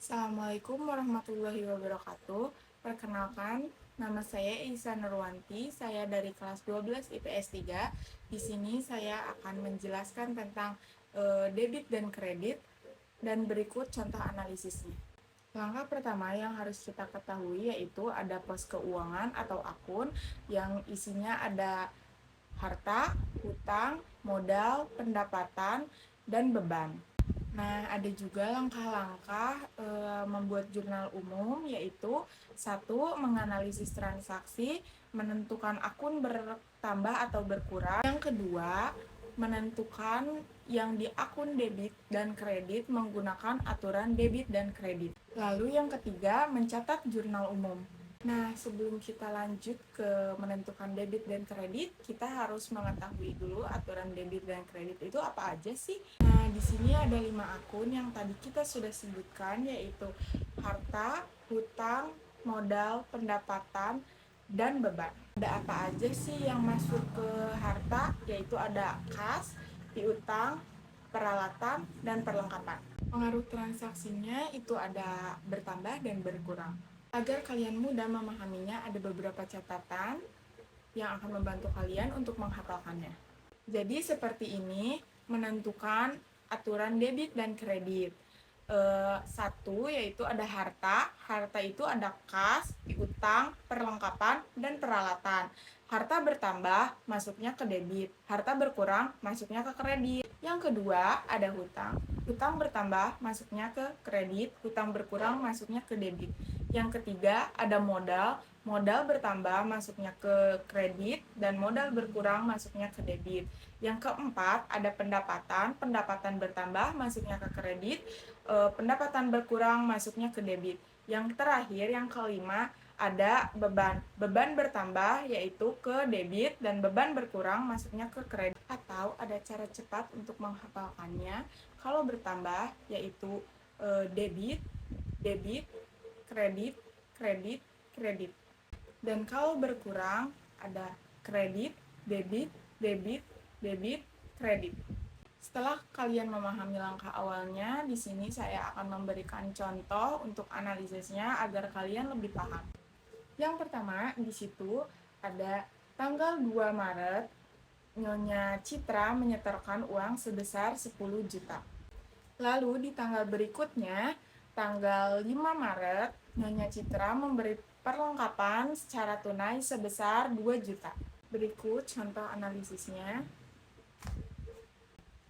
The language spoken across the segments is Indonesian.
Assalamualaikum warahmatullahi wabarakatuh. Perkenalkan, nama saya Isa Nurwanti. Saya dari kelas 12 IPS 3. Di sini saya akan menjelaskan tentang debit dan kredit dan berikut contoh analisisnya. Langkah pertama yang harus kita ketahui yaitu ada pos keuangan atau akun yang isinya ada harta, hutang, modal, pendapatan, dan beban. Nah, ada juga langkah-langkah membuat jurnal umum, yaitu satu, menganalisis transaksi, menentukan akun bertambah atau berkurang. Yang kedua, menentukan yang di akun debit dan kredit menggunakan aturan debit dan kredit. Lalu yang ketiga, mencatat jurnal umum. Nah, sebelum kita lanjut ke menentukan debit dan kredit, kita harus mengetahui dulu aturan debit dan kredit itu apa aja sih. Nah, di sini ada 5 akun yang tadi kita sudah sebutkan, yaitu harta, hutang, modal, pendapatan, dan beban. Ada apa aja sih yang masuk ke harta, yaitu ada kas, piutang, peralatan, dan perlengkapan. Pengaruh transaksinya itu ada bertambah dan berkurang. Agar kalian mudah memahaminya, ada beberapa catatan yang akan membantu kalian untuk menghafalkannya. Jadi seperti ini, menentukan aturan debit dan kredit. Satu, yaitu ada harta. Harta itu ada kas, piutang, perlengkapan, dan peralatan. Harta bertambah, masuknya ke debit. Harta berkurang, masuknya ke kredit. Yang kedua, ada hutang. Hutang bertambah, masuknya ke kredit. Hutang berkurang, masuknya ke debit. Yang ketiga, ada modal. Modal bertambah, masuknya ke kredit. Dan modal berkurang, masuknya ke debit. Yang keempat, ada pendapatan. Pendapatan bertambah, masuknya ke kredit. Pendapatan berkurang, masuknya ke debit. Yang terakhir, yang kelima, ada beban. Beban bertambah yaitu ke debit dan beban berkurang masuknya ke kredit. Atau ada cara cepat untuk menghafalkannya. Kalau bertambah yaitu debit, debit, kredit, kredit, kredit. Dan kalau berkurang ada kredit, debit, debit, debit, kredit. Setelah kalian memahami langkah awalnya, di sini saya akan memberikan contoh untuk analisisnya agar kalian lebih paham. Yang pertama, di situ ada tanggal 2 Maret, Nyonya Citra menyetorkan uang sebesar 10 juta. Lalu di tanggal berikutnya, tanggal 5 Maret, Nyonya Citra memberi perlengkapan secara tunai sebesar 2 juta. Berikut contoh analisisnya.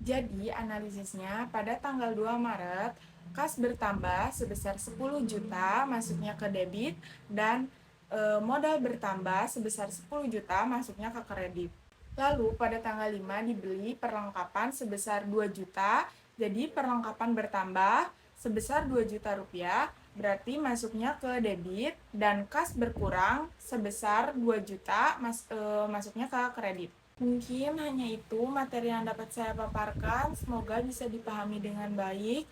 Jadi, analisisnya pada tanggal 2 Maret, kas bertambah sebesar 10 juta masuknya ke debit dan modal bertambah sebesar 10 juta masuknya ke kredit. Lalu pada tanggal 5 dibeli perlengkapan sebesar 2 juta, jadi perlengkapan bertambah sebesar 2 juta rupiah, berarti masuknya ke debit dan kas berkurang sebesar 2 juta masuknya ke kredit. Mungkin hanya itu materi yang dapat saya paparkan, semoga bisa dipahami dengan baik.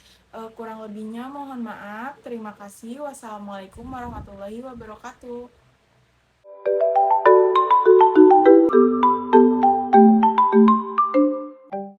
Kurang lebihnya mohon maaf. Terima kasih. Wassalamualaikum warahmatullahi wabarakatuh.